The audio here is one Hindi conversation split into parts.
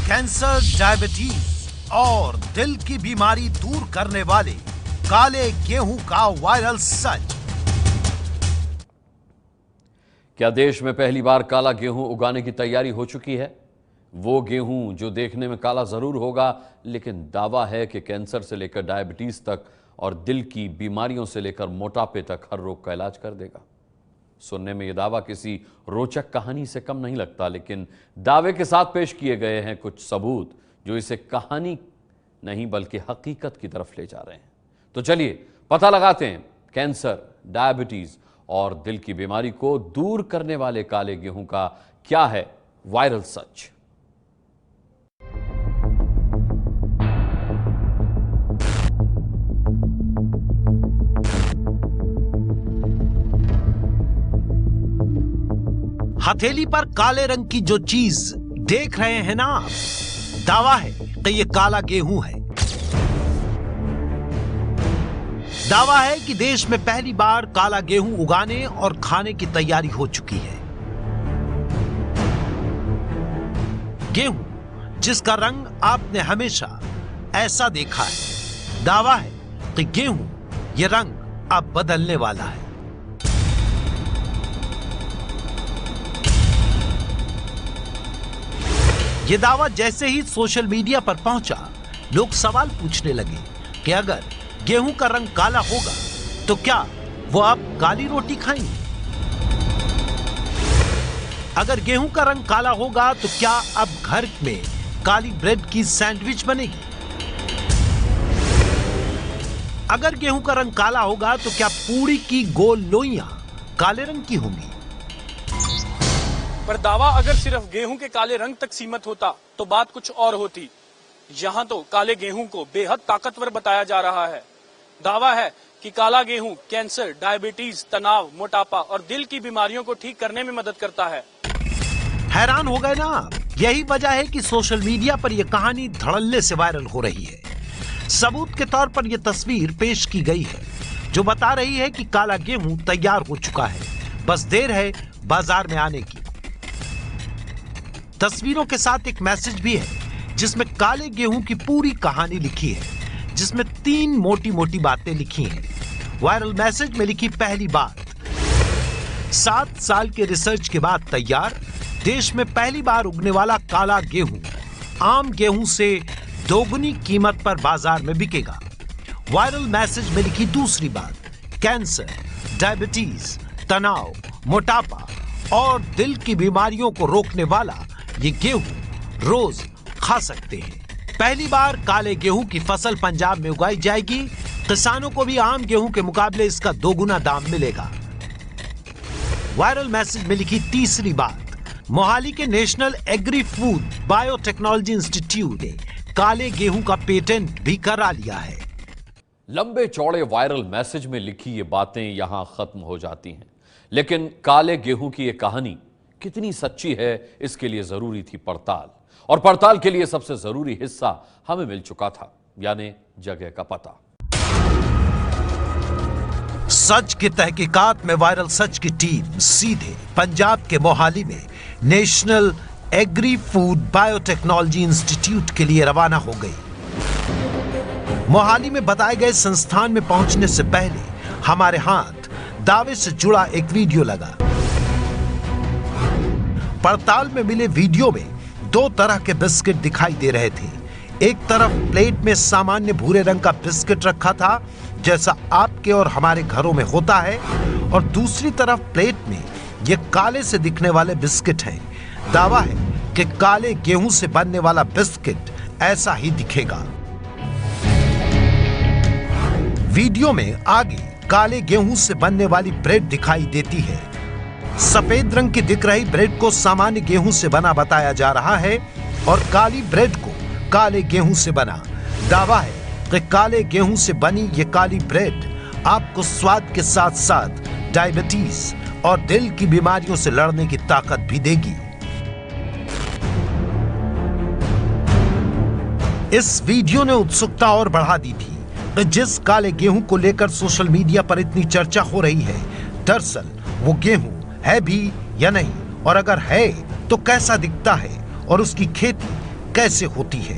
कैंसर, डायबिटीज और दिल की बीमारी दूर करने वाले काले गेहूं का वायरल सच। क्या देश में पहली बार काला गेहूं उगाने की तैयारी हो चुकी है? वो गेहूं जो देखने में काला जरूर होगा, लेकिन दावा है कि कैंसर से लेकर डायबिटीज तक और दिल की बीमारियों से लेकर मोटापे तक हर रोग का इलाज कर देगा। सुनने में यह दावा किसी रोचक कहानी से कम नहीं लगता, लेकिन दावे के साथ पेश किए गए हैं कुछ सबूत जो इसे कहानी नहीं बल्कि हकीकत की तरफ ले जा रहे हैं। तो चलिए पता लगाते हैं कैंसर, डायबिटीज और दिल की बीमारी को दूर करने वाले काले गेहूं का क्या है वायरल सच। हथेली पर काले रंग की जो चीज देख रहे हैं ना आप, दावा है कि ये काला गेहूं है। दावा है कि देश में पहली बार काला गेहूं उगाने और खाने की तैयारी हो चुकी है। गेहूं जिसका रंग आपने हमेशा ऐसा देखा है, दावा है कि गेहूं ये रंग अब बदलने वाला है। यह दावा जैसे ही सोशल मीडिया पर पहुंचा, लोग सवाल पूछने लगे कि अगर गेहूं का रंग काला होगा तो क्या वो अब काली रोटी खाएंगे? अगर गेहूं का रंग काला होगा तो क्या अब घर में काली ब्रेड की सैंडविच बनेगी? अगर गेहूं का रंग काला होगा तो क्या पूरी की गोल लोइयां काले रंग की होंगी? पर दावा अगर सिर्फ गेहूं के काले रंग तक सीमित होता तो बात कुछ और होती। यहाँ तो काले गेहूं को बेहद ताकतवर बताया जा रहा है। दावा है कि काला गेहूं कैंसर, डायबिटीज, तनाव, मोटापा और दिल की बीमारियों को ठीक करने में मदद करता है। हैरान हो गए ना? यही वजह है कि सोशल मीडिया पर यह कहानी धड़ल्ले से वायरल हो रही है। सबूत के तौर पर यह तस्वीर पेश की गई है जो बता रही है कि काला गेहूं तैयार हो चुका है, बस देर है बाजार में आने की। तस्वीरों के साथ एक मैसेज भी है जिसमें काले गेहूं की पूरी कहानी लिखी है, जिसमें 3 मोटी मोटी बातें लिखी हैं। वायरल मैसेज में लिखी पहली बात, 7 साल के रिसर्च के बाद तैयार, देश में पहली बार उगने वाला काला गेहूं आम गेहूं से दोगुनी कीमत पर बाजार में बिकेगा। वायरल मैसेज में लिखी दूसरी बात, कैंसर, डायबिटीज, तनाव, मोटापा और दिल की बीमारियों को रोकने वाला ये गेहूं रोज खा सकते हैं। पहली बार काले गेहूं की फसल पंजाब में उगाई जाएगी। किसानों को भी आम गेहूं के मुकाबले इसका 2 गुना दाम मिलेगा। वायरल मैसेज में लिखी तीसरी बात, मोहाली के national agri food biotechnology institute ने काले गेहूं का पेटेंट भी करा लिया है। लंबे चौड़े वायरल मैसेज में लिखी ये बातें यहां खत्म हो जाती हैं, लेकिन काले गेहूं की ये कहानी कितनी सच्ची है, इसके लिए जरूरी थी पड़ताल, और पड़ताल के लिए सबसे जरूरी हिस्सा हमें मिल चुका था, यानी जगह का पता। सच की तहकीकात में वायरल सच की टीम सीधे पंजाब के मोहाली में national agri food biotechnology institute के लिए रवाना हो गई। मोहाली में बताए गए संस्थान में पहुंचने से पहले हमारे हाथ दावे से जुड़ा एक वीडियो लगा। पड़ताल में मिले वीडियो में 2 तरह के बिस्किट दिखाई दे रहे थे। एक तरफ प्लेट में सामान्य भूरे रंग का बिस्किट रखा था, जैसा आपके और हमारे घरों में होता है, और दूसरी तरफ प्लेट में ये काले से दिखने वाले बिस्किट हैं। दावा है कि काले गेहूं से बनने वाला बिस्किट ऐसा ही दिखेगा। वीडियो में आगे काले गेहूं से बनने वाली ब्रेड दिखाई देती है। सफेद रंग की दिख रही ब्रेड को सामान्य गेहूं से बना बताया जा रहा है और काली ब्रेड को काले गेहूं से बना। दावा है कि काले गेहूं से बनी ये काली ब्रेड आपको स्वाद के साथ साथ डायबिटीज और दिल की बीमारियों से लड़ने की ताकत भी देगी। इस वीडियो ने उत्सुकता और बढ़ा दी थी। जिस काले गेहूं को लेकर सोशल मीडिया पर इतनी चर्चा हो रही है, दरअसल वो गेहूं है भी या नहीं, और अगर है तो कैसा दिखता है और उसकी खेती कैसे होती है।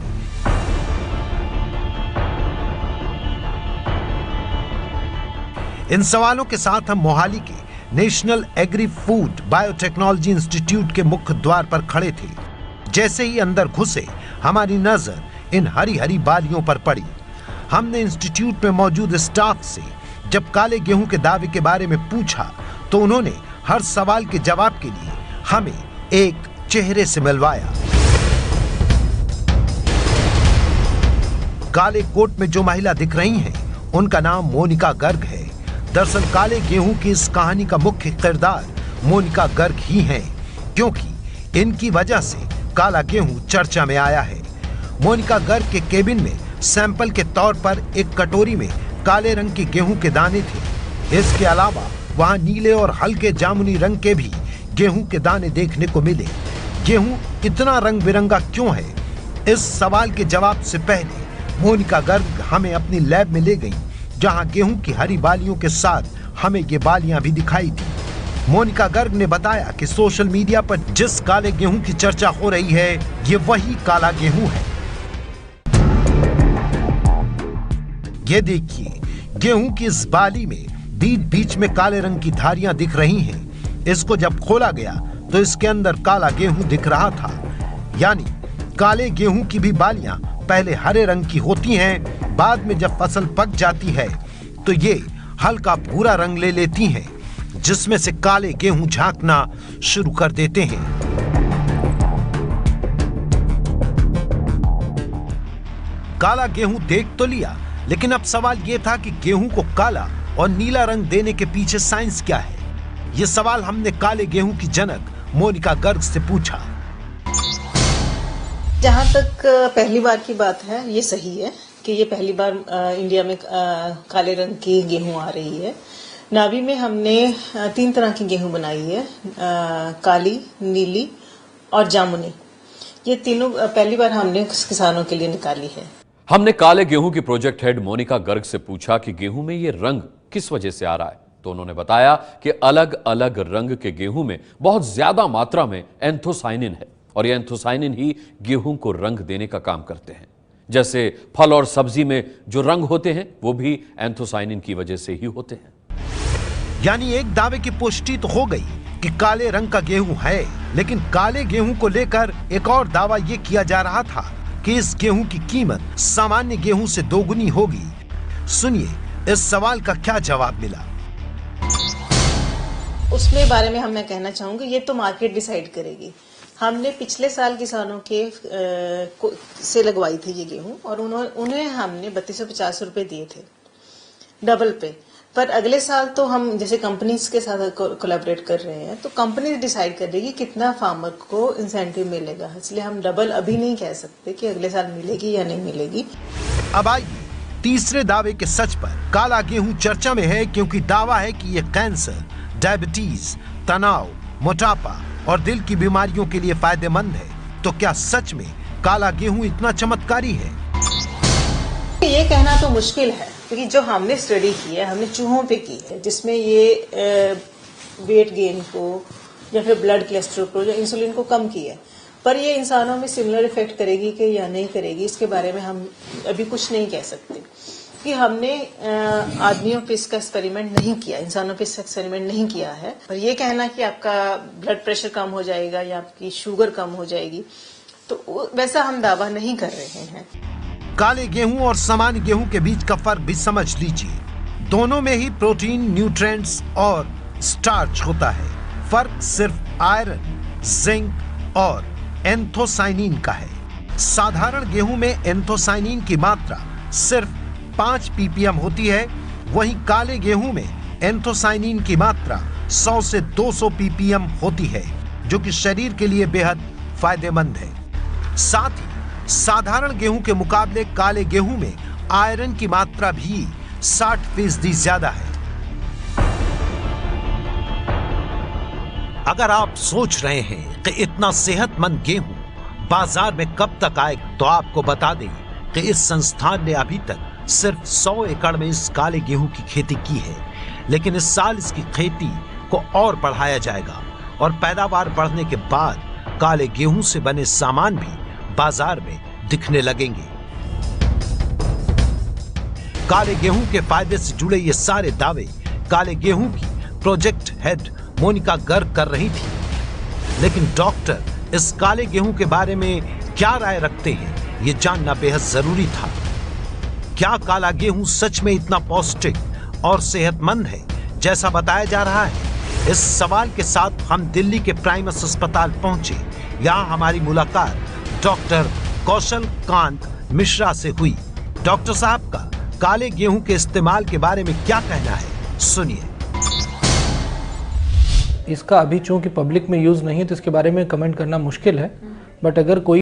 इन सवालों के साथ हम मोहाली के national agri food biotechnology institute के मुख्य द्वार पर खड़े थे। जैसे ही अंदर घुसे हमारी नजर इन हरी हरी बालियों पर पड़ी। हमने इंस्टीट्यूट में मौजूद स्टाफ से जब काले गेहूं के दावे के बारे में पूछा तो उन्होंने हर सवाल के जवाब के लिए हमें एक चेहरे से मिलवाया। काले कोट में जो महिला दिख रही हैं, उनका नाम मोनिका गर्ग है। दरअसल काले गेहूं की इस कहानी का मुख्य किरदार मोनिका गर्ग ही हैं, क्योंकि इनकी वजह से काला गेहूं चर्चा में आया है। मोनिका गर्ग के केबिन में सैंपल के तौर पर एक कटोरी में काले रंग के गेहूं के दाने थे। इसके अलावा वहां नीले और हल्के जामुनी रंग के भी गेहूं के दाने देखने को मिले। गेहूं इतना रंग बिरंगा क्यों है? इस सवाल के जवाब से पहले मोनिका गर्ग हमें अपनी लैब में ले गई, जहां गेहूं की हरी बालियों के साथ हमें ये बालियां भी दिखाई दी। मोनिका गर्ग ने बताया कि सोशल मीडिया पर जिस काले गेहूं की चर्चा हो रही है, ये वही काला गेहूं है। ये देखिए, गेहूं की इस बाली में बीच बीच में काले रंग की धारियां दिख रही हैं। इसको जब खोला गया तो इसके अंदर काला गेहूं दिख रहा था। यानी काले गेहूं की भी बालियां पहले हरे रंग की होती हैं, बाद में जब फसल पक जाती है तो ये हल्का भूरा रंग ले लेती हैं, जिसमें से काले गेहूं झांकना शुरू कर देते हैं। काला गेहूं देख तो लिया, लेकिन अब सवाल यह था कि गेहूं को काला और नीला रंग देने के पीछे साइंस क्या है। यह सवाल हमने काले गेहूं की जनक मोनिका गर्ग से पूछा। जहाँ तक पहली बार की बात है, ये सही है कि ये पहली बार इंडिया में काले रंग की गेहूं आ रही है। नावी में हमने 3 तरह की गेहूं बनाई है, काली, नीली और जामुनी। ये तीनों पहली बार हमने किसानों के लिए निकाली है। हमने काले गेहूं की प्रोजेक्ट हेड मोनिका गर्ग से पूछा कि गेहूं में ये रंग किस वजह से आ रहा है, तो उन्होंने बताया कि अलग अलग रंग के गेहूं में बहुत ज्यादा मात्रा में एंथोसाइनिन है और ये एंथोसाइनिन ही गेहूं को रंग देने का काम करते हैं। जैसे फल और सब्जी में जो रंग होते हैं वो भी एंथोसाइनिन की वजह से ही होते हैं। यानी एक दावे की पुष्टि तो हो गई कि काले रंग का गेहूं है, लेकिन काले गेहूं को लेकर एक और दावा यह किया जा रहा था कि इस गेहूं की कीमत सामान्य गेहूं से दोगुनी होगी। सुनिए इस सवाल का क्या जवाब मिला। उसमें बारे में मैं कहना चाहूंगी, ये तो मार्केट डिसाइड करेगी। हमने पिछले साल किसानों के से लगवाई थी ये गेहूं और उन्हें हमने 3250 रुपए दिए थे डबल पे। पर अगले साल तो हम जैसे कंपनीज के साथ कोलैबोरेट कर रहे हैं, तो कंपनी डिसाइड कर देगी कितना फार्मर को इंसेंटिव मिलेगा। इसलिए हम डबल अभी नहीं कह सकते कि अगले साल मिलेगी या नहीं मिलेगी। अब आइए तीसरे दावे के सच पर। काला गेहूं चर्चा में है क्योंकि दावा है कि यह कैंसर, डायबिटीज, तनाव, मोटापा और दिल की बीमारियों के लिए फायदेमंद है। तो क्या सच में काला गेहूं इतना चमत्कारी है? ये कहना तो मुश्किल है, क्योंकि जो हमने स्टडी की है, हमने चूहों पे की है, जिसमें ये वेट गेन को या फिर ब्लड कोलेस्ट्रॉल को या इंसुलिन को कम किया है। पर ये इंसानों में सिमिलर इफेक्ट करेगी कि या नहीं करेगी, इसके बारे में हम अभी कुछ नहीं कह सकते। कि हमने आदमियों पे इसका एक्सपेरिमेंट नहीं किया, इंसानों पे इसका एक्सपेरिमेंट नहीं किया है। पर ये कहना कि आपका ब्लड प्रेशर कम हो जाएगा या आपकी शुगर कम हो जाएगी, तो वैसा हम दावा नहीं कर रहे हैं। काले गेहूं और सामान्य गेहूं के बीच का फर्क भी समझ लीजिए। दोनों में ही प्रोटीन, न्यूट्रिएंट्स और स्टार्च होता है। फर्क सिर्फ आयरन, जिंक और एंथोसाइनिन का है। साधारण गेहूं में एंथोसाइनिन की मात्रा सिर्फ 5 ppm होती है, वहीं काले गेहूं में एंथोसाइनिन की मात्रा 100 से 200 ppm होती है, जो कि शरीर के लिए बेहद फायदेमंद है। साथ ही साधारण गेहूं के मुकाबले काले गेहूं में आयरन की मात्रा भी 60% ज्यादा है। अगर आप सोच रहे हैं कि इतना सेहतमंद गेहूं बाजार में कब तक आए, तो आपको बता दें कि इस संस्थान ने अभी तक सिर्फ 100 एकड़ में इस काले गेहूं की खेती की है, लेकिन इस साल इसकी खेती को और बढ़ाया जाएगा और पैदावार बढ़ने के बाद काले गेहूं से बने सामान भी बाजार में दिखने लगेंगे। काले गेहूं के फायदे से जुड़े ये सारे दावे काले गेहूं की प्रोजेक्ट हेड मोनिका गर्ग कर रही थी, लेकिन डॉक्टर इस काले गेहूं के बारे में क्या राय रखते हैं, ये जानना बेहद जरूरी था। क्या काला गेहूं सच में इतना पौष्टिक और सेहतमंद है जैसा बताया जा रहा है? इस सवाल के साथ हम दिल्ली के प्राइमस अस्पताल पहुंचे। यहां हमारी मुलाकात डॉक्टर कौशल कांत मिश्रा से हुई। डॉक्टर साहब का काले गेहूं के इस्तेमाल के बारे में क्या कहना है, सुनिए। इसका अभी चूंकि पब्लिक में यूज़ नहीं है तो इसके बारे में कमेंट करना मुश्किल है, बट अगर कोई